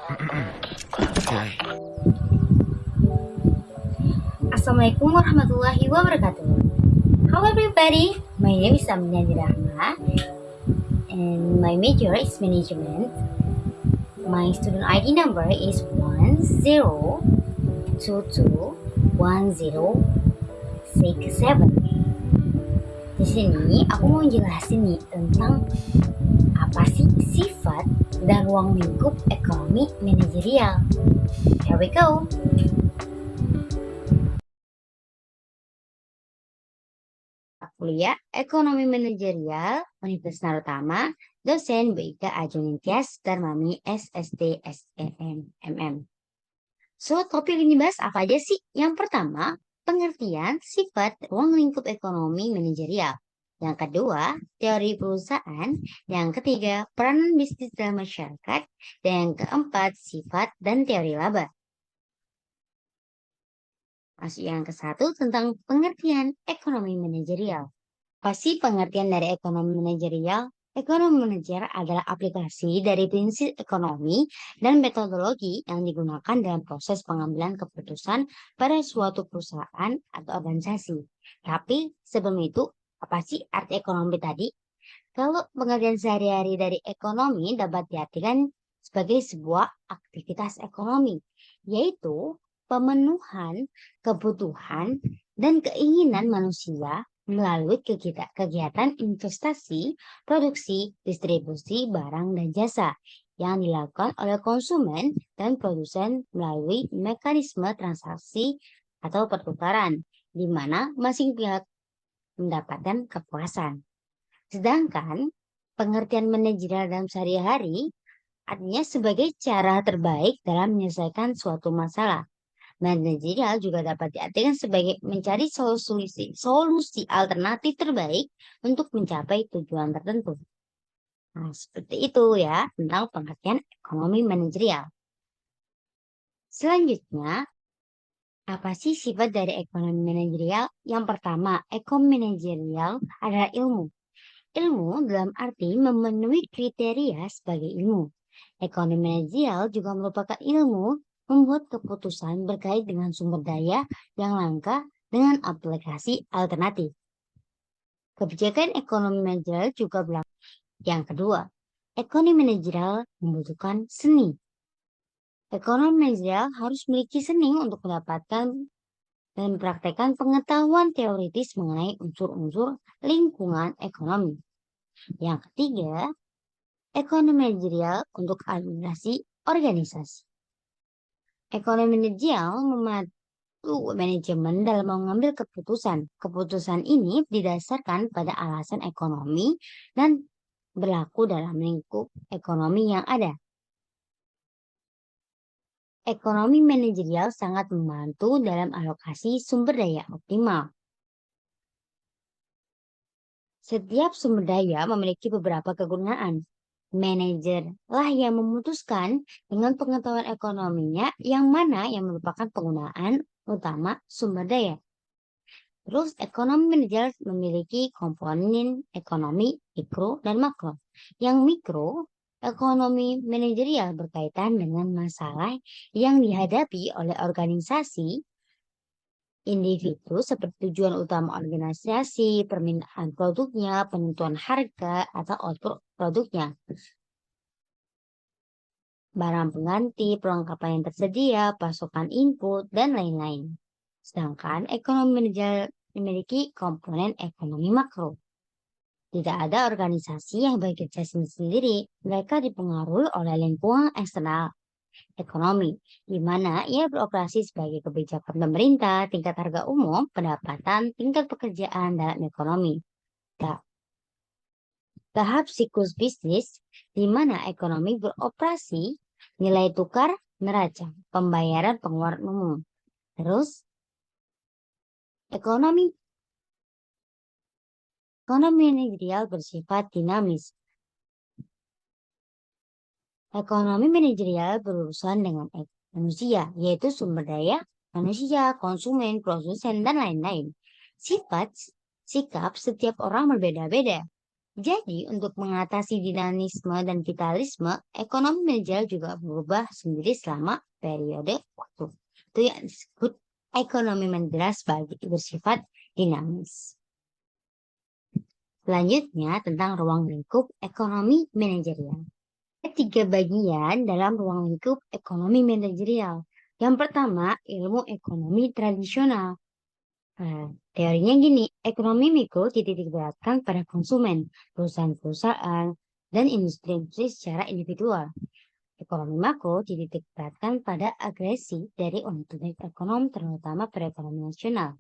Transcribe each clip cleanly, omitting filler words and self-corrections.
Okay. Assalamualaikum warahmatullahi wabarakatuh. Hello everybody, my name is Amina Rahma and my major is management. My student ID number is 10221067. Di sini aku mau jelasin nih tentang apa sih sifat dan ruang lingkup ekonomi manajerial. Here we go. Kuliah Ekonomi Manajerial Universitas Narutama, dosen BIK Ajeng Tias Darmami SSD SEM MM. So, topik ini bahas apa aja sih? Yang pertama, pengertian sifat ruang lingkup ekonomi manajerial. Yang kedua, teori perusahaan. Yang ketiga, peranan bisnis dalam masyarakat. Dan yang keempat, sifat dan teori laba. Masuk yang ke-1 tentang pengertian ekonomi manajerial. Pasti pengertian dari ekonomi manajerial? Ekonomi manajerial adalah aplikasi dari prinsip ekonomi dan metodologi yang digunakan dalam proses pengambilan keputusan pada suatu perusahaan atau organisasi. Tapi sebelum itu, apa sih arti ekonomi tadi? Kalau pengertian sehari-hari dari ekonomi dapat diartikan sebagai sebuah aktivitas ekonomi, yaitu pemenuhan kebutuhan dan keinginan manusia melalui kegiatan investasi, produksi, distribusi barang dan jasa yang dilakukan oleh konsumen dan produsen melalui mekanisme transaksi atau pertukaran, di mana masing pihak mendapatkan kepuasan. Sedangkan pengertian manajerial dalam sehari-hari artinya sebagai cara terbaik dalam menyelesaikan suatu masalah. Manajerial juga dapat diartikan sebagai mencari solusi alternatif terbaik untuk mencapai tujuan tertentu. Nah, seperti itu ya tentang pengertian ekonomi manajerial. Selanjutnya, apa sih sifat dari ekonomi manajerial? Yang pertama, ekonomi manajerial adalah ilmu. Ilmu dalam arti memenuhi kriteria sebagai ilmu. Ekonomi manajerial juga merupakan ilmu membuat keputusan berkait dengan sumber daya yang langka dengan aplikasi alternatif. Kebijakan ekonomi manajerial juga berlaku. Yang kedua, ekonomi manajerial membutuhkan seni. Ekonomi manajerial harus memiliki seni untuk mendapatkan dan mempraktekkan pengetahuan teoritis mengenai unsur-unsur lingkungan ekonomi. Yang ketiga, ekonomi manajerial untuk administrasi organisasi. Ekonomi manajerial membantu manajemen dalam mengambil keputusan. Keputusan ini didasarkan pada alasan ekonomi dan berlaku dalam lingkup ekonomi yang ada. Ekonomi manajerial sangat membantu dalam alokasi sumber daya optimal. Setiap sumber daya memiliki beberapa kegunaan. Manajer lah yang memutuskan dengan pengetahuan ekonominya yang mana yang merupakan penggunaan utama sumber daya. Terus ekonomi manajer memiliki komponen ekonomi mikro dan makro. Yang mikro, ekonomi manajerial berkaitan dengan masalah yang dihadapi oleh organisasi individu seperti tujuan utama organisasi, permintaan produknya, penentuan harga, atau output produknya. Barang pengganti, perlengkapan yang tersedia, pasokan input, dan lain-lain. Sedangkan ekonomi manajer memiliki komponen ekonomi makro. Tidak ada organisasi yang bekerja sendiri, mereka dipengaruhi oleh lingkungan eksternal ekonomi, di mana ia beroperasi sebagai kebijakan pemerintah, tingkat harga umum, pendapatan, tingkat pekerjaan dalam ekonomi. Tahap siklus bisnis, di mana ekonomi beroperasi, nilai tukar, neraca, pembayaran pengeluaran umum. Terus, ekonomi manajerial bersifat dinamis. Ekonomi manajerial berurusan dengan manusia, yaitu sumber daya manusia, konsumen, produsen, dan lain-lain. Sikap setiap orang berbeda-beda. Jadi, untuk mengatasi dinamisme dan vitalisme, ekonomi manajerial juga berubah sendiri selama periode waktu. Itu yang disebut ekonomi manajerial sebagai bersifat dinamis. Selanjutnya tentang ruang lingkup ekonomi manajerial. Ada tiga bagian dalam ruang lingkup ekonomi manajerial. Yang pertama, ilmu ekonomi tradisional. Teorinya gini, ekonomi mikro dititik beratkan pada konsumen, perusahaan-perusahaan, dan industri-industri secara individual. Ekonomi makro dititik beratkan pada agresi dari unit-unit ekonomi, terutama perekonomian nasional.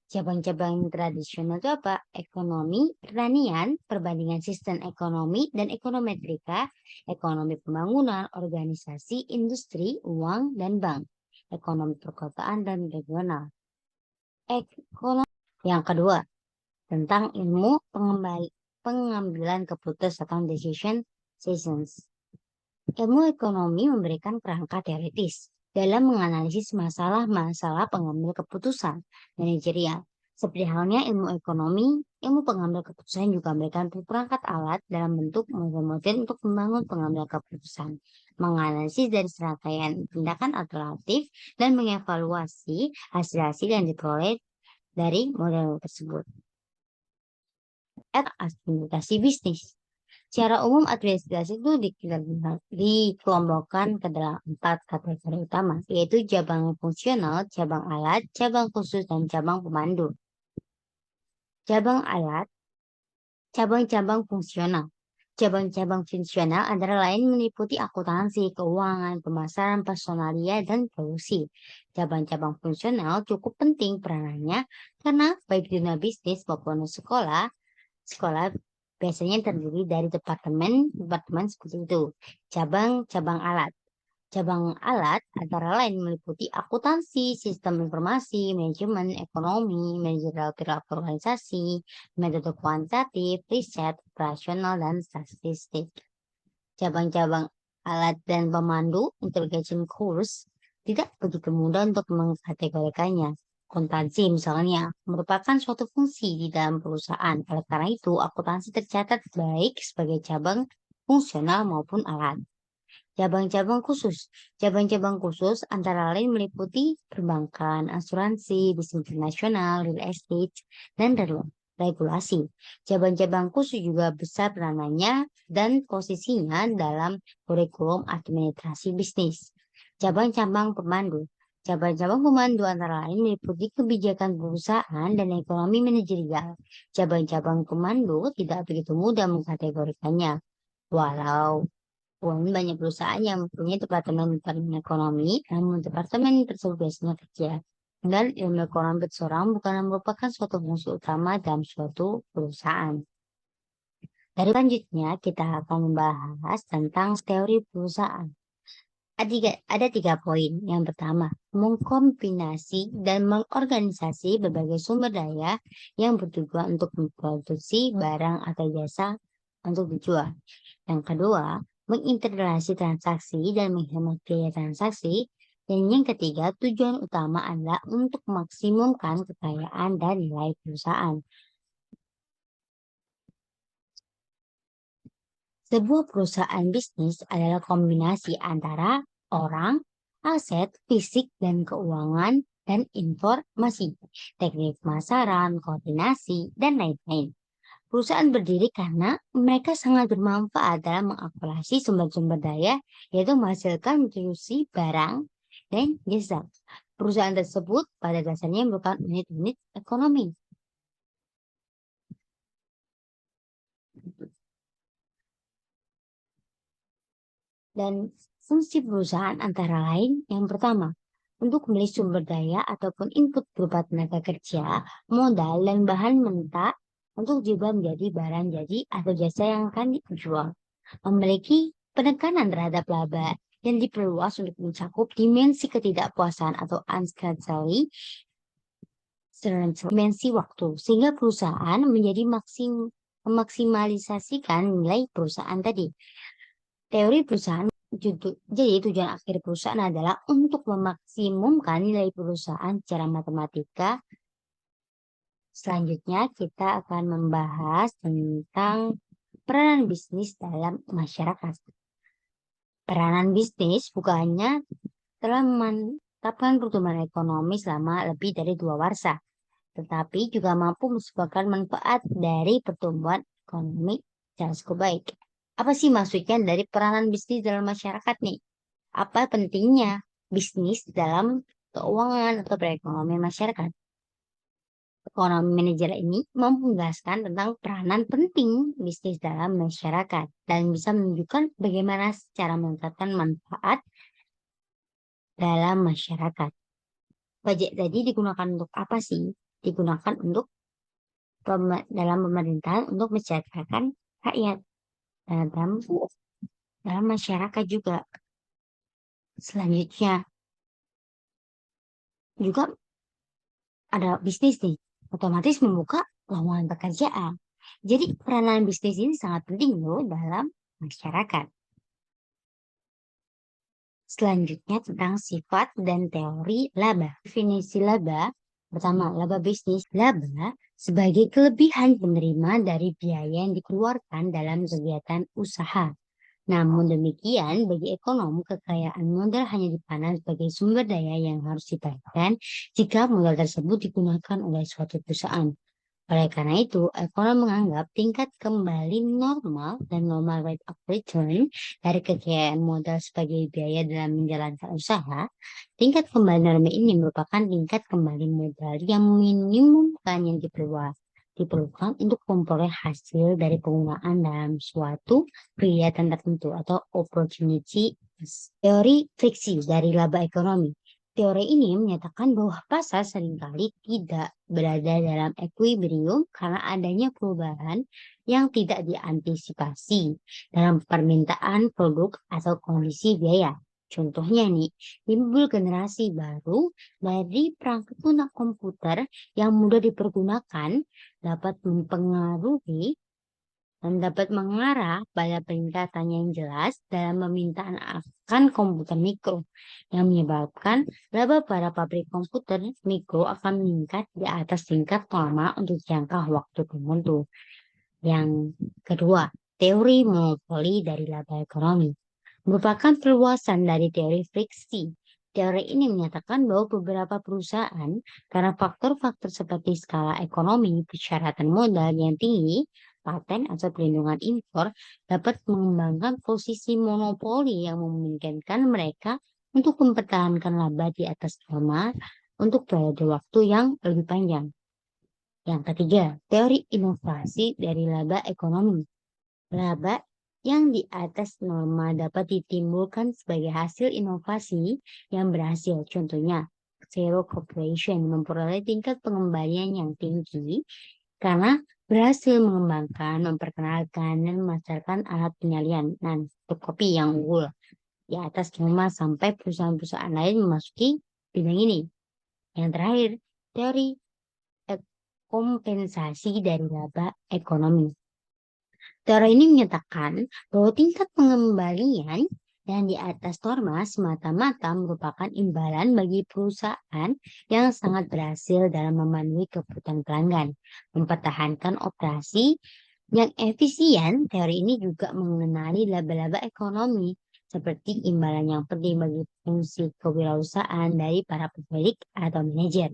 Cabang-cabang tradisional itu apa? Ekonomi pertanian, perbandingan sistem ekonomi dan ekonometrika, ekonomi pembangunan, organisasi, industri, uang, dan bank, ekonomi perkotaan dan regional. Ekonomi yang kedua, tentang ilmu pengambilan keputusan atau decision science. Ilmu ekonomi memberikan kerangka teoritis dalam menganalisis masalah-masalah pengambil keputusan manajerial. Seperti halnya ilmu ekonomi, ilmu pengambil keputusan juga memberikan perangkat alat dalam bentuk model-model untuk membangun pengambil keputusan, menganalisis dari serangkaian tindakan alternatif, dan mengevaluasi hasil-hasil yang diperoleh dari model tersebut. Administrasi bisnis. Secara umum administrasi itu dikelompokkan ke dalam 4 kategori utama, yaitu cabang fungsional, cabang alat, cabang khusus, dan cabang pemandu. Cabang alat, cabang-cabang fungsional. Cabang-cabang fungsional antara lain meliputi akuntansi, keuangan, pemasaran, personalia, dan produksi. Cabang-cabang fungsional cukup penting peranannya karena baik di dunia bisnis maupun sekolah biasanya terdiri dari departemen seperti itu. Cabang-cabang alat. Cabang alat antara lain meliputi akuntansi, sistem informasi, manajemen, ekonomi, manajerial perilaku organisasi, metode kuantitatif, riset, operasional, dan statistik. Cabang-cabang alat dan pemandu intelligence course tidak begitu mudah untuk mengkategorikannya. Akuntansi misalnya merupakan suatu fungsi di dalam perusahaan. Oleh karena itu, akuntansi tercatat baik sebagai cabang fungsional maupun alat. Cabang-cabang khusus. Cabang-cabang khusus antara lain meliputi perbankan, asuransi, bisnis internasional, real estate, dan regulasi. Cabang-cabang khusus juga besar peranannya dan posisinya dalam kurikulum administrasi bisnis. Cabang-cabang pemandu. Cabang-cabang pemandu antara lain meliputi kebijakan perusahaan dan ekonomi manajerial. Cabang-cabang pemandu tidak begitu mudah mengkategorikannya. Walau banyak perusahaan yang mempunyai departemen ekonomi, namun departemen tersebut biasanya kecil. Dan ilmu ekonomi seorang bukan merupakan suatu fungsi utama dalam suatu perusahaan. Dari selanjutnya kita akan membahas tentang teori perusahaan. Ada tiga poin. Yang pertama, mengkombinasi dan mengorganisasi berbagai sumber daya yang bertujuan untuk memproduksi barang atau jasa untuk dijual. Yang kedua, mengintegrasi transaksi dan menghemat biaya transaksi. Dan yang ketiga, tujuan utama adalah untuk maksimumkan kekayaan dan nilai perusahaan. Sebuah perusahaan bisnis adalah kombinasi antara orang, aset, fisik, dan keuangan, dan informasi, teknik pemasaran, koordinasi, dan lain-lain. Perusahaan berdiri karena mereka sangat bermanfaat dalam mengakumulasi sumber-sumber daya, yaitu menghasilkan produksi barang dan jasa. Perusahaan tersebut pada dasarnya merupakan unit-unit ekonomi. Dan fungsi perusahaan antara lain yang pertama, untuk membeli sumber daya ataupun input berupa tenaga kerja, modal, dan bahan mentah untuk juga menjadi barang jadi atau jasa yang akan dijual. Memiliki penekanan terhadap laba yang diperluas untuk mencakup dimensi ketidakpuasan atau uncertainty dimensi waktu sehingga perusahaan menjadi memaksimalisasikan nilai perusahaan tadi. Teori perusahaan jadi tujuan akhir perusahaan adalah untuk memaksimumkan nilai perusahaan secara matematika. Selanjutnya kita akan membahas tentang peranan bisnis dalam masyarakat. Peranan bisnis bukan hanya telah memantapkan pertumbuhan ekonomi selama lebih dari 2 warsa, tetapi juga mampu menyumbangkan manfaat dari pertumbuhan ekonomi secara cukup baik. Apa sih maksudnya dari peranan bisnis dalam masyarakat nih? Apa pentingnya bisnis dalam keuangan atau perekonomian masyarakat? Ekonomi manajer ini mampu menjelaskan tentang peranan penting bisnis dalam masyarakat dan bisa menunjukkan bagaimana cara meningkatkan manfaat dalam masyarakat. Pajak tadi digunakan untuk apa sih? Digunakan untuk dalam pemerintahan untuk mensejahterakan rakyat dalam dalam masyarakat juga. Selanjutnya juga ada bisnis nih, otomatis membuka lowongan pekerjaan. Jadi peranan bisnis ini sangat penting loh dalam masyarakat. Selanjutnya tentang sifat dan teori laba. Definisi laba, pertama laba bisnis. Laba sebagai kelebihan penerima dari biaya yang dikeluarkan dalam kegiatan usaha. Namun demikian, bagi ekonom, kekayaan modal hanya dipandang sebagai sumber daya yang harus diperhatikan jika modal tersebut digunakan oleh suatu perusahaan. Oleh karena itu, ekonom menganggap tingkat kembali normal dan normal rate of return dari kekayaan modal sebagai biaya dalam menjalankan usaha. Tingkat kembali normal ini merupakan tingkat kembali modal yang minimumkan yang diperlukan untuk memperoleh hasil dari penggunaan dalam suatu kegiatan tertentu atau opportunity. Teori friksi dari laba ekonomi. Teori ini menyatakan bahwa pasar seringkali tidak berada dalam equilibrium karena adanya perubahan yang tidak diantisipasi dalam permintaan produk atau kondisi biaya. Contohnya nih, timbul generasi baru dari perangkat lunak komputer yang mudah dipergunakan dapat mempengaruhi dan dapat mengarah pada peningkatan yang jelas dalam permintaan akan komputer mikro yang menyebabkan laba para pabrik komputer mikro akan meningkat di atas tingkat normal untuk jangka waktu tertentu. Yang kedua, teori monopoli dari laba ekonomi merupakan perluasan dari teori friksi. Teori ini menyatakan bahwa beberapa perusahaan karena faktor-faktor seperti skala ekonomi, persyaratan modal yang tinggi, paten atau perlindungan impor dapat mengembangkan posisi monopoli yang memungkinkan mereka untuk mempertahankan laba di atas norma untuk periode waktu yang lebih panjang. Yang ketiga, teori inovasi dari laba ekonomi. Laba yang di atas norma dapat ditimbulkan sebagai hasil inovasi yang berhasil. Contohnya, Zero Corporation memperoleh tingkat pengembalian yang tinggi karena berhasil mengembangkan, memperkenalkan, dan memasarkan alat penyalian dan fotokopi yang unggul di atas norma sampai perusahaan-perusahaan lain memasuki bidang ini. Yang terakhir, teori kompensasi dari laba ekonomi. Teori ini menyatakan bahwa tingkat pengembalian yang di atas norma semata-mata merupakan imbalan bagi perusahaan yang sangat berhasil dalam memenuhi kebutuhan pelanggan, mempertahankan operasi yang efisien. Teori ini juga mengenali laba-laba ekonomi seperti imbalan yang penting bagi fungsi kewirausahaan dari para pemilik atau manajer.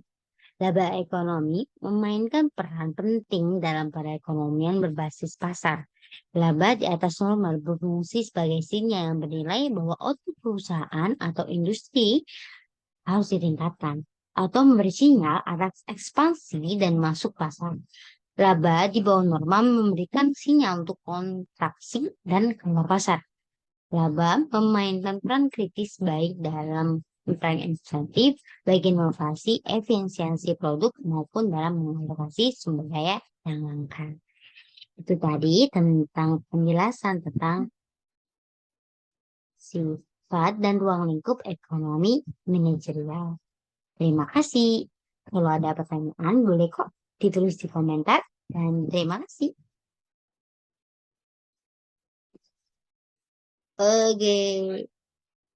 Laba ekonomi memainkan peran penting dalam perekonomian berbasis pasar. Laba di atas normal berfungsi sebagai sinyal yang bernilai bahwa output perusahaan atau industri harus ditingkatkan atau memberi sinyal atas ekspansi dan masuk pasar. Laba di bawah norma memberikan sinyal untuk kontraksi dan keluar pasar. Laba memainkan peran kritis baik dalam peran insentif, baik inovasi, efisiensi produk maupun dalam mengalokasi sumber daya yang langka. Itu tadi tentang penjelasan tentang sifat dan ruang lingkup ekonomi manajerial. Terima kasih. Kalau ada pertanyaan, boleh kok ditulis di komentar. Dan terima kasih. Oke.